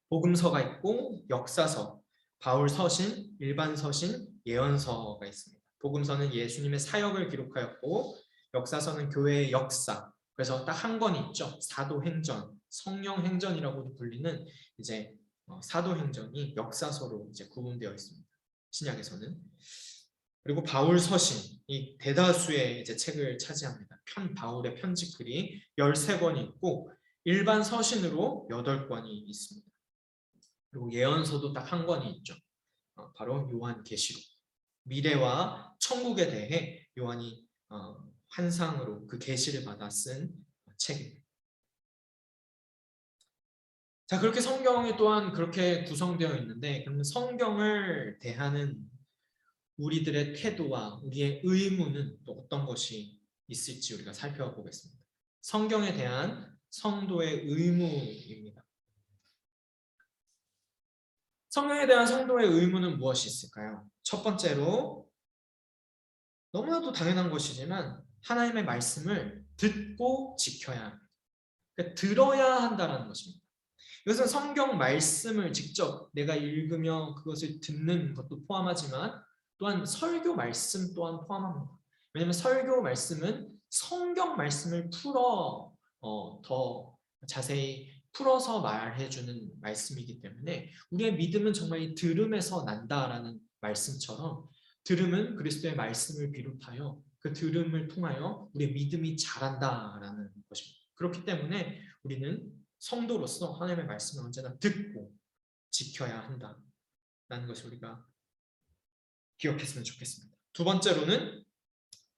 복음서가 있고 역사서, 바울 서신, 일반 서신, 예언서가 있습니다. 복음서는 예수님의 사역을 기록하였고, 역사서는 교회의 역사. 그래서 딱 한 권이 있죠. 사도행전, 성령행전이라고도 불리는 이제 사도행전이 역사서로 이제 구분되어 있습니다. 신약에서는. 그리고 바울 서신, 이 대다수의 이제 책을 차지합니다. 바울의 편지글이 13권이 있고, 일반 서신으로 8권이 있습니다. 그리고 예언서도 딱 한 권이 있죠. 바로 요한계시록. 미래와 천국에 대해 요한이 환상으로 그 계시를 받아 쓴 책입니다. 자, 그렇게 성경이 또한 그렇게 구성되어 있는데, 그러면 성경을 대하는 우리들의 태도와 우리의 의무는 또 어떤 것이 있을지 우리가 살펴보겠습니다. 성경에 대한 성도의 의무입니다. 성경에 대한 성도의 의무는 무엇이 있을까요? 첫 번째로, 너무나도 당연한 것이지만 하나님의 말씀을 듣고 지켜야 합니다. 그러니까 들어야 한다는 것입니다. 이것은 성경 말씀을 직접 내가 읽으며 그것을 듣는 것도 포함하지만, 또한 설교 말씀 또한 포함합니다. 왜냐하면 설교 말씀은 성경 말씀을 더 자세히 풀어서 말해주는 말씀이기 때문에, 우리의 믿음은 정말 이 들음에서 난다라는 말씀처럼, 들음은 그리스도의 말씀을 비롯하여 그 들음을 통하여 우리의 믿음이 자란다라는 것입니다. 그렇기 때문에 우리는 성도로서 하나님의 말씀을 언제나 듣고 지켜야 한다라는 것을 우리가 기억했으면 좋겠습니다. 두 번째로는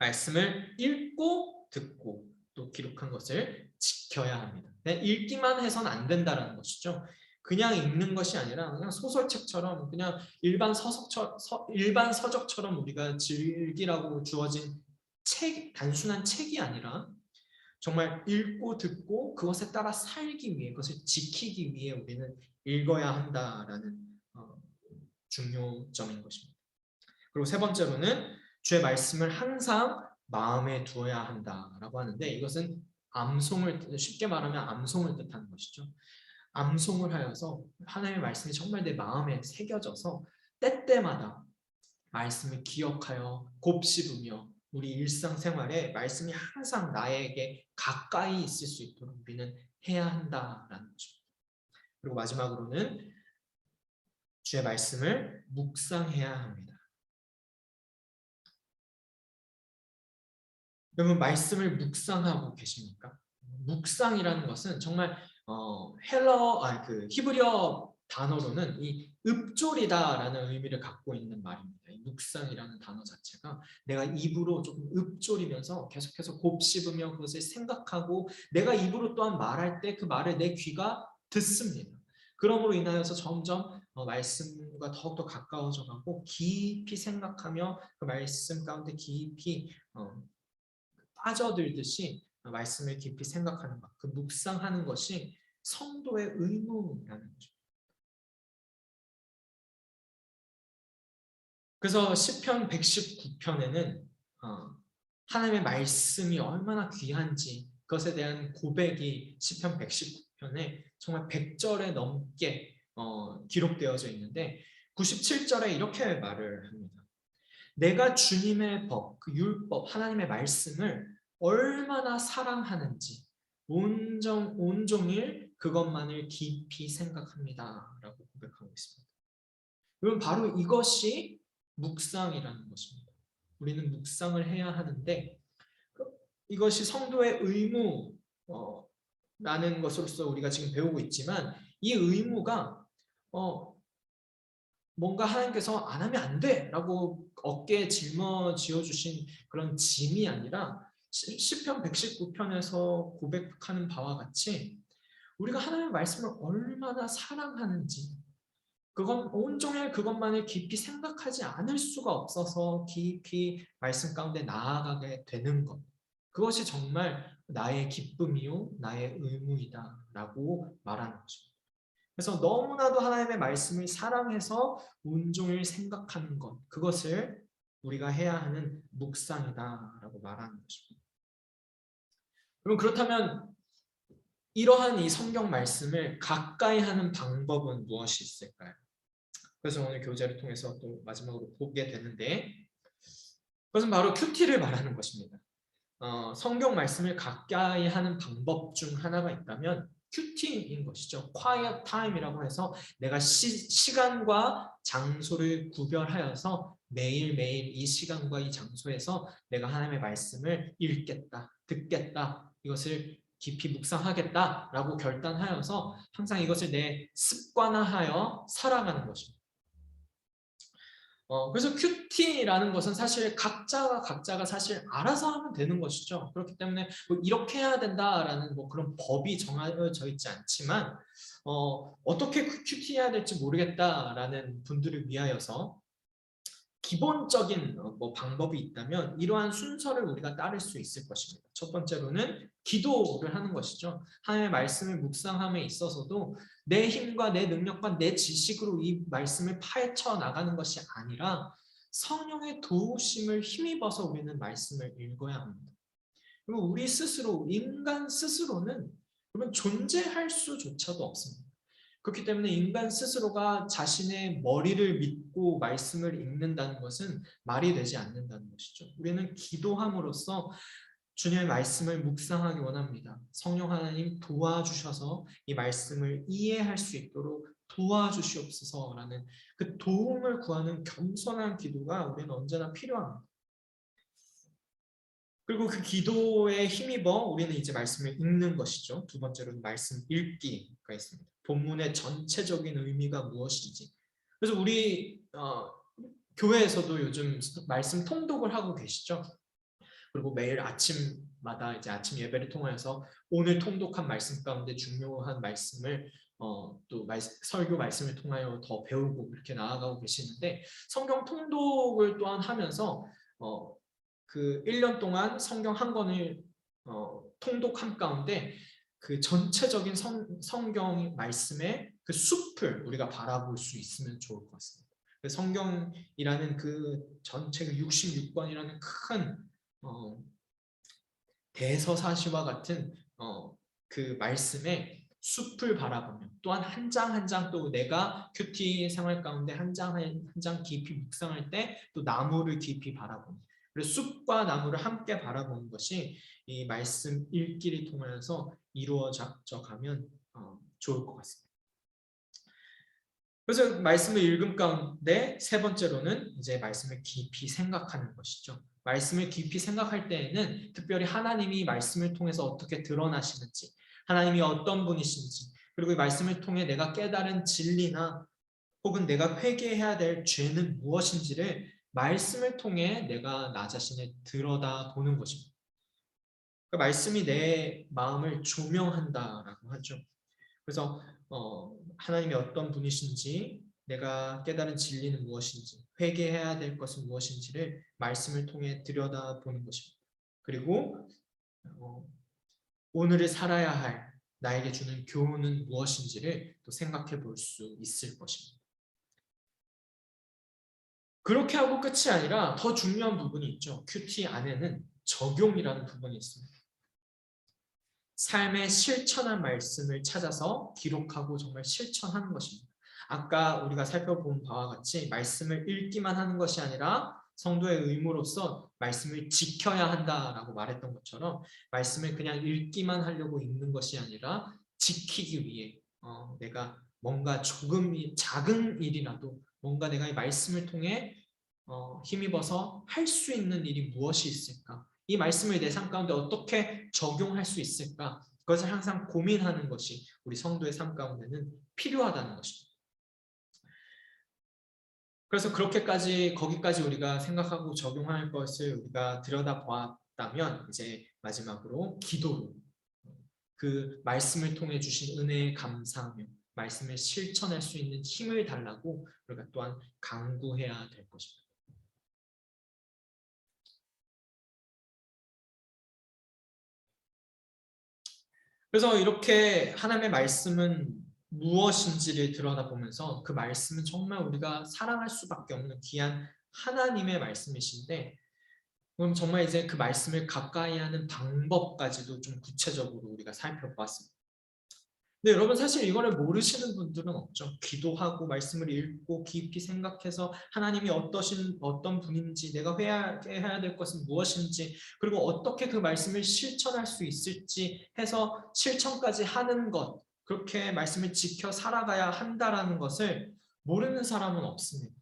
말씀을 읽고 듣고 또 기록한 것을 지켜야 합니다. 읽기만 해서는 안 된다는 것이죠. 그냥 읽는 것이 아니라 그냥 소설책처럼, 그냥 일반 서적처럼 우리가 즐기라고 주어진 단순한 책이 아니라, 정말 읽고 듣고 그것에 따라 살기 위해, 그것을 지키기 위해 우리는 읽어야 한다라는 중요점인 것입니다. 그리고 세 번째로는 주의 말씀을 항상 마음에 두어야 한다라고 하는데, 이것은 쉽게 말하면 암송을 뜻하는 것이죠. 암송을 하여서 하나님의 말씀이 정말 내 마음에 새겨져서 때때마다 말씀을 기억하여 곱씹으며 우리 일상생활에 말씀이 항상 나에게 가까이 있을 수 있도록 우리는 해야 한다라는 것입니다. 그리고 마지막으로는 주의 말씀을 묵상해야 합니다. 여러분, 말씀을 묵상하고 계십니까? 묵상이라는 것은 정말 히브리어 단어로는 이 읊조리다라는 의미를 갖고 있는 말입니다. 이 묵상이라는 단어 자체가 내가 입으로 조금 읊조리면서 계속해서 곱씹으며 그것을 생각하고, 내가 입으로 또한 말할 때 그 말을 내 귀가 듣습니다. 그러므로 인하여서 점점 말씀과 더욱더 가까워져 가고, 깊이 생각하며 그 말씀 가운데 깊이 빠져들듯이 말씀을 깊이 생각하는 것, 그 묵상하는 것이 성도의 의무라는 거죠. 그래서 시편 119편에는 하나님의 말씀이 얼마나 귀한지, 그것에 대한 고백이 시편 119편에 정말 100절에 넘게 기록되어져 있는데 97절에 이렇게 말을 합니다. 내가 주님의 법, 그 율법, 하나님의 말씀을 얼마나 사랑하는지 온종일 그것만을 깊이 생각합니다 라고 고백하고 있습니다. 여러분, 바로 이것이 묵상이라는 것입니다. 우리는 묵상을 해야 하는데 이것이 성도의 의무라는 것으로서 우리가 지금 배우고 있지만 이 의무가 뭔가 하나님께서 안 하면 안 돼 라고 어깨에 짊어지어 주신 그런 짐이 아니라 시편 119편에서 고백하는 바와 같이 우리가 하나님의 말씀을 얼마나 사랑하는지 그건 온종일 그것만을 깊이 생각하지 않을 수가 없어서 깊이 말씀 가운데 나아가게 되는 것, 그것이 정말 나의 기쁨이요 나의 의무이다 라고 말하는 것입니다. 그래서 너무나도 하나님의 말씀을 사랑해서 온종일 생각하는 것, 그것을 우리가 해야 하는 묵상이다 라고 말하는 것입니다. 그럼 그렇다면 이러한 이 성경 말씀을 가까이 하는 방법은 무엇이 있을까요? 그래서 오늘 교재를 통해서 또 마지막으로 보게 되는데 그것은 바로 큐티를 말하는 것입니다. 성경 말씀을 가까이 하는 방법 중 하나가 있다면 큐티인 것이죠. quiet time이라고 해서 내가 시간과 장소를 구별하여서 매일매일 이 시간과 이 장소에서 내가 하나님의 말씀을 읽겠다, 듣겠다, 이것을 깊이 묵상하겠다라고 결단하여서 항상 이것을 내 습관화하여 살아가는 것입니다. 그래서 큐티라는 것은 사실 각자가 사실 알아서 하면 되는 것이죠. 그렇기 때문에 뭐 이렇게 해야 된다라는 뭐 그런 법이 정해져 있지 않지만 어떻게 큐티해야 될지 모르겠다라는 분들을 위하여서 기본적인 뭐 방법이 있다면 이러한 순서를 우리가 따를 수 있을 것입니다. 첫 번째로는 기도를 하는 것이죠. 하나님의 말씀을 묵상함에 있어서도 내 힘과 내 능력과 내 지식으로 이 말씀을 파헤쳐 나가는 것이 아니라 성령의 도우심을 힘입어서 우리는 말씀을 읽어야 합니다. 그리고 우리 스스로, 인간 스스로는 그러면 존재할 수조차도 없습니다. 그렇기 때문에 인간 스스로가 자신의 머리를 믿고 말씀을 읽는다는 것은 말이 되지 않는다는 것이죠. 우리는 기도함으로써 주님의 말씀을 묵상하기 원합니다. 성령 하나님 도와주셔서 이 말씀을 이해할 수 있도록 도와주시옵소서라는 그 도움을 구하는 겸손한 기도가 우리는 언제나 필요합니다. 그리고 그 기도에 힘입어 우리는 이제 말씀을 읽는 것이죠. 두 번째로는 말씀 읽기가 있습니다. 본문의 전체적인 의미가 무엇인지. 그래서 우리 교회에서도 요즘 말씀 통독을 하고 계시죠. 그리고 매일 아침마다 이제 아침 예배를 통해서 오늘 통독한 말씀 가운데 중요한 말씀을 또 설교 말씀을 통하여 더 배우고 이렇게 나아가고 계시는데 성경 통독을 또한 하면서 그 1년 동안 성경 한 권을 통독한 가운데 그 전체적인 성경 말씀의 그 숲을 우리가 바라볼 수 있으면 좋을 것 같습니다. 성경이라는 그 전체 66권이라는 큰 대서사시와 같은 그 말씀의 숲을 바라보며 또한 한 장 한 장 또 내가 큐티 생활 가운데 한 장 한 장 깊이 묵상할 때 또 나무를 깊이 바라보며 그래서 숲과 나무를 함께 바라보는 것이 이 말씀 읽기를 통해서 이루어져 가면 좋을 것 같습니다. 그래서 말씀을 읽음 가운데 세 번째로는 이제 말씀을 깊이 생각하는 것이죠. 말씀을 깊이 생각할 때에는 특별히 하나님이 말씀을 통해서 어떻게 드러나시는지, 하나님이 어떤 분이신지, 그리고 이 말씀을 통해 내가 깨달은 진리나 혹은 내가 회개해야 될 죄는 무엇인지를 말씀을 통해 내가 나 자신을 들여다보는 것입니다. 그 말씀이 내 마음을 조명한다라고 하죠. 그래서 하나님이 어떤 분이신지, 내가 깨달은 진리는 무엇인지, 회개해야 될 것은 무엇인지를 말씀을 통해 들여다보는 것입니다. 그리고 오늘을 살아야 할 나에게 주는 교훈은 무엇인지를 또 생각해 볼 수 있을 것입니다. 그렇게 하고 끝이 아니라 더 중요한 부분이 있죠. 큐티 안에는 적용이라는 부분이 있습니다. 삶의 실천한 말씀을 찾아서 기록하고 정말 실천하는 것입니다. 아까 우리가 살펴본 바와 같이 말씀을 읽기만 하는 것이 아니라 성도의 의무로서 말씀을 지켜야 한다라고 말했던 것처럼 말씀을 그냥 읽기만 하려고 읽는 것이 아니라 지키기 위해 내가 뭔가 조금 작은 일이라도 뭔가 내가 이 말씀을 통해 힘입어서 할 수 있는 일이 무엇이 있을까? 이 말씀을 내 삶 가운데 어떻게 적용할 수 있을까? 그것을 항상 고민하는 것이 우리 성도의 삶 가운데는 필요하다는 것입니다. 그래서 거기까지 우리가 생각하고 적용할 것을 우리가 들여다보았다면 이제 마지막으로 기도로 그 말씀을 통해 주신 은혜에 감사하며 말씀을 실천할 수 있는 힘을 달라고 우리가 또한 간구해야 될 것입니다. 그래서 이렇게 하나님의 말씀은 무엇인지를 들여다보면서 그 말씀은 정말 우리가 사랑할 수밖에 없는 귀한 하나님의 말씀이신데 그럼 정말 이제 그 말씀을 가까이 하는 방법까지도 좀 구체적으로 우리가 살펴보았습니다. 근데 여러분 사실 이거를 모르시는 분들은 없죠. 기도하고 말씀을 읽고 깊이 생각해서 하나님이 어떤 분인지 내가 해야 될 것은 무엇인지 그리고 어떻게 그 말씀을 실천할 수 있을지 해서 실천까지 하는 것 그렇게 말씀을 지켜 살아가야 한다라는 것을 모르는 사람은 없습니다.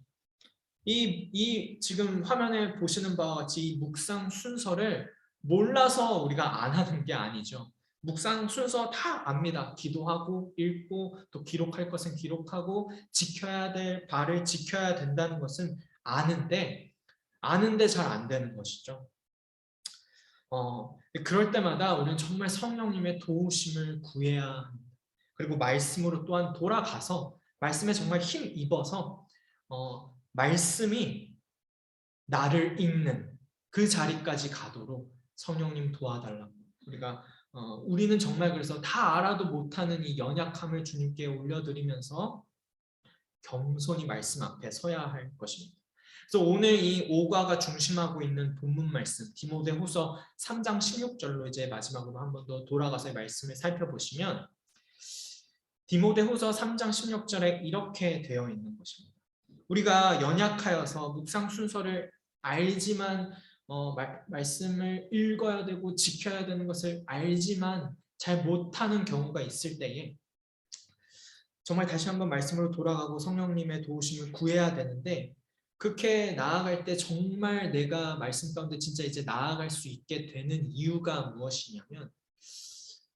이 지금 화면에 보시는 바와 같이 이 묵상 순서를 몰라서 우리가 안 하는 게 아니죠. 묵상 순서 다 압니다. 기도하고 읽고 또 기록할 것은 기록하고 지켜야 될 바를 지켜야 된다는 것은 아는데 잘 안 되는 것이죠. 그럴 때마다 우리는 정말 성령님의 도우심을 구해야 합니다. 그리고 말씀으로 또한 돌아가서 말씀에 정말 힘 입어서 말씀이 나를 읽는 그 자리까지 가도록 성령님 도와달라고 우리는 정말 그래서 다 알아도 못하는 이 연약함을 주님께 올려드리면서 겸손히 말씀 앞에 서야 할 것입니다. 그래서 오늘 이 5과가 중심하고 있는 본문 말씀 디모데후서 3장 16절로 이제 마지막으로 한 번 더 돌아가서 말씀을 살펴보시면 디모데후서 3장 16절에 이렇게 되어 있는 것입니다. 우리가 연약하여서 묵상 순서를 알지만 말씀을 읽어야 되고 지켜야 되는 것을 알지만 잘 못하는 경우가 있을 때에 정말 다시 한번 말씀으로 돌아가고 성령님의 도우심을 구해야 되는데 그렇게 나아갈 때 정말 내가 말씀 가운데 진짜 이제 나아갈 수 있게 되는 이유가 무엇이냐면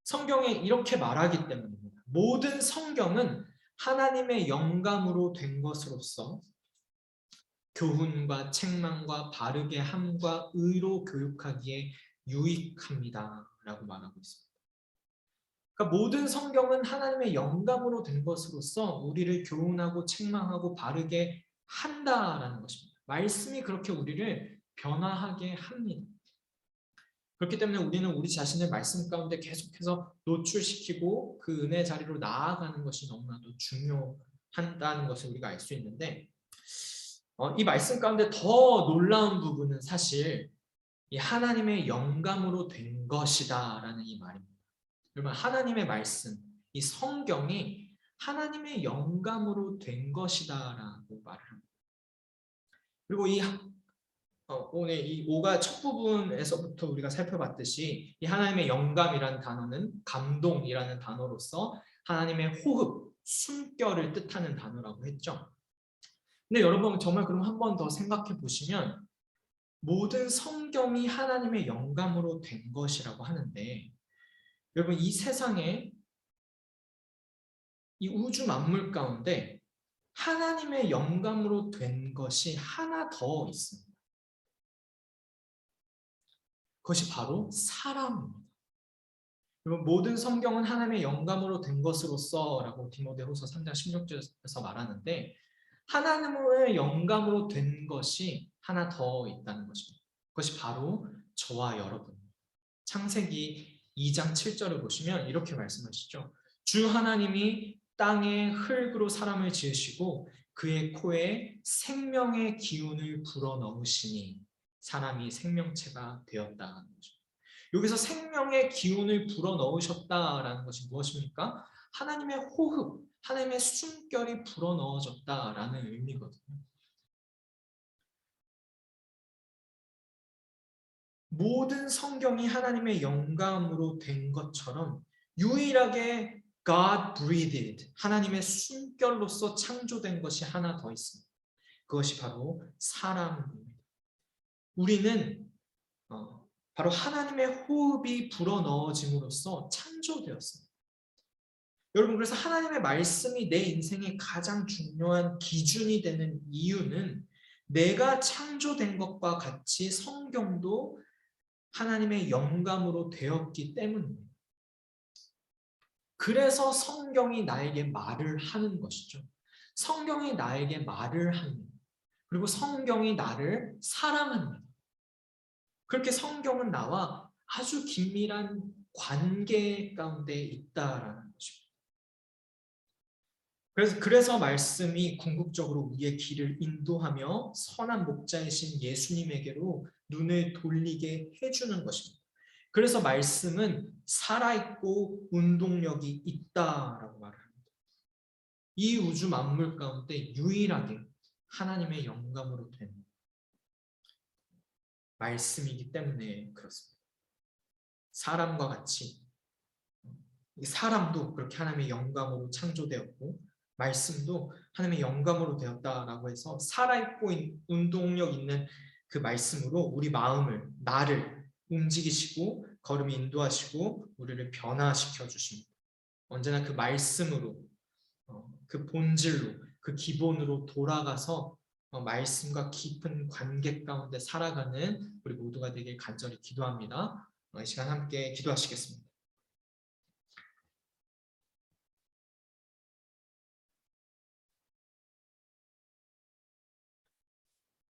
성경에 이렇게 말하기 때문입니다. 모든 성경은 하나님의 영감으로 된 것으로서 교훈과 책망과 바르게 함과 의로 교육하기에 유익합니다. 라고 말하고 있습니다. 그러니까 모든 성경은 하나님의 영감으로 된 것으로서 우리를 교훈하고 책망하고 바르게 한다라는 것입니다. 말씀이 그렇게 우리를 변화하게 합니다. 그렇기 때문에 우리는 우리 자신을 말씀 가운데 계속해서 노출시키고 그 은혜의 자리로 나아가는 것이 너무나도 중요하다는 것을 우리가 알 수 있는데 이 말씀 가운데 더 놀라운 부분은 사실 이 하나님의 영감으로 된 것이다 라는 이 말입니다. 여러분 하나님의 말씀, 이 성경이 하나님의 영감으로 된 것이다 라고 말을 합니다. 그리고 오늘 이 5가 첫 부분에서부터 우리가 살펴봤듯이 이 하나님의 영감이라는 단어는 감동이라는 단어로서 하나님의 호흡, 숨결을 뜻하는 단어라고 했죠. 근데 여러분 정말 그럼 한 번 더 생각해 보시면 모든 성경이 하나님의 영감으로 된 것이라고 하는데 여러분 이 세상에 이 우주 만물 가운데 하나님의 영감으로 된 것이 하나 더 있습니다. 그것이 바로 사람입니다. 여러분 모든 성경은 하나님의 영감으로 된 것으로서 라고 디모데후서 3장 16절에서 말하는데 하나님의 영감으로 된 것이 하나 더 있다는 것입니다. 그것이 바로 저와 여러분. 창세기 2장 7절을 보시면 이렇게 말씀하시죠. 주 하나님이 땅에 흙으로 사람을 지으시고 그의 코에 생명의 기운을 불어넣으시니 사람이 생명체가 되었다는 거죠. 여기서 생명의 기운을 불어넣으셨다라는 것이 무엇입니까? 하나님의 호흡, 하나님의 숨결이 불어넣어졌다라는 의미거든요. 모든 성경이 하나님의 영감으로 된 것처럼 유일하게 God breathed, 하나님의 숨결로서 창조된 것이 하나 더 있습니다. 그것이 바로 사람입니다. 우리는 바로 하나님의 호흡이 불어넣어짐으로써 창조되었습니다. 여러분, 그래서 하나님의 말씀이 내 인생의 가장 중요한 기준이 되는 이유는 내가 창조된 것과 같이 성경도 하나님의 영감으로 되었기 때문입니다. 그래서 성경이 나에게 말을 하는 것이죠. 성경이 나에게 말을 합니다. 그리고 성경이 나를 사랑합니다. 그렇게 성경은 나와 아주 긴밀한 관계 가운데 있다라는 것입니다. 그래서 말씀이 궁극적으로 우리의 길을 인도하며 선한 목자이신 예수님에게로 눈을 돌리게 해주는 것입니다. 그래서 말씀은 살아있고 운동력이 있다라고 말을 합니다. 이 우주 만물 가운데 유일하게 하나님의 영감으로 된 말씀이기 때문에 그렇습니다. 사람과 같이 사람도 그렇게 하나님의 영감으로 창조되었고 말씀도 하나님의 영감으로 되었다라고 해서 살아있고 운동력 있는 그 말씀으로 우리 마음을, 나를 움직이시고 걸음이 인도하시고 우리를 변화시켜 주십니다. 언제나 그 말씀으로, 그 본질로, 그 기본으로 돌아가서 말씀과 깊은 관계 가운데 살아가는 우리 모두가 되길 간절히 기도합니다. 이 시간 함께 기도하시겠습니다.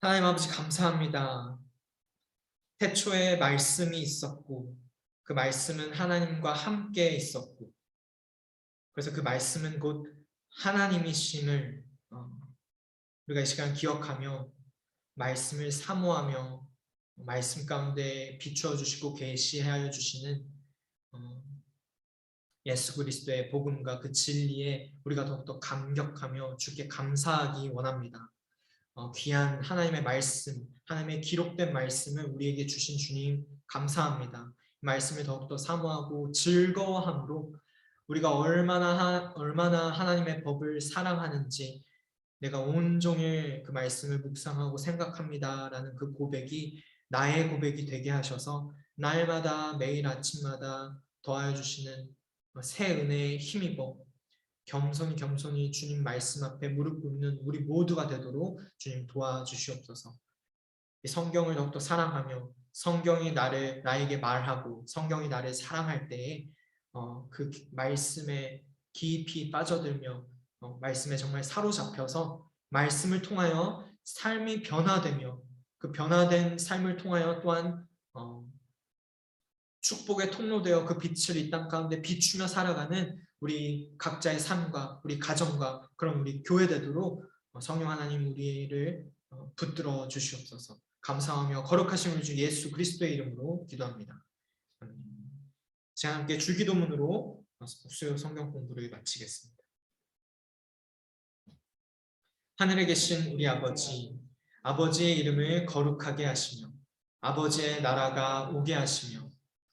하나님 아버지 감사합니다. 태초에 말씀이 있었고 그 말씀은 하나님과 함께 있었고 그래서 그 말씀은 곧 하나님이심을 우리가 이 시간 기억하며 말씀을 사모하며 말씀 가운데 비추어 주시고 계시하여 주시는 예수 그리스도의 복음과 그 진리에 우리가 더욱더 감격하며 주께 감사하기 원합니다. 귀한 하나님의 말씀, 하나님의 기록된 말씀을 우리에게 주신 주님 감사합니다. 말씀을 더욱더 사모하고 즐거워함으로 우리가 얼마나 하나님의 법을 사랑하는지 내가 온종일 그 말씀을 묵상하고 생각합니다라는 그 고백이 나의 고백이 되게 하셔서 날마다 매일 아침마다 더하여 주시는 새 은혜에 힘입어 겸손히 주님 말씀 앞에 무릎 꿇는 우리 모두가 되도록 주님 도와주시옵소서. 이 성경을 더욱더 사랑하며 성경이 나에게 말하고 성경이 나를 사랑할 때에 그 말씀에 깊이 빠져들며 말씀에 정말 사로잡혀서 말씀을 통하여 삶이 변화되며 그 변화된 삶을 통하여 또한 축복의 통로되어 그 빛을 이 땅 가운데 비추며 살아가는 우리 각자의 삶과 우리 가정과 그런 우리 교회 되도록 성령 하나님 우리를 붙들어 주시옵소서. 감사하며 거룩하신 우리 주 예수 그리스도의 이름으로 기도합니다. 제가 함께 주기도문으로 수요 성경 공부를 마치겠습니다. 하늘에 계신 우리 아버지, 아버지의 이름을 거룩하게 하시며 아버지의 나라가 오게 하시며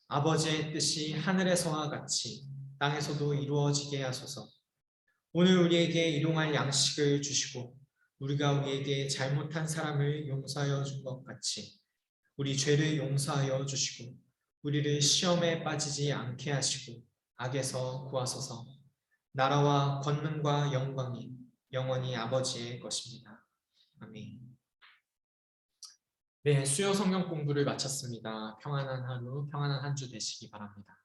아버지의 뜻이 하늘에서와 같이 땅에서도 이루어지게 하소서. 오늘 우리에게 일용할 양식을 주시고 우리가 우리에게 잘못한 사람을 용서하여 준 것 같이 우리 죄를 용서하여 주시고 우리를 시험에 빠지지 않게 하시고 악에서 구하소서. 나라와 권능과 영광이 영원히 아버지의 것입니다. 아멘. 네, 수요 성경 공부를 마쳤습니다. 평안한 하루, 평안한 한 주 되시기 바랍니다.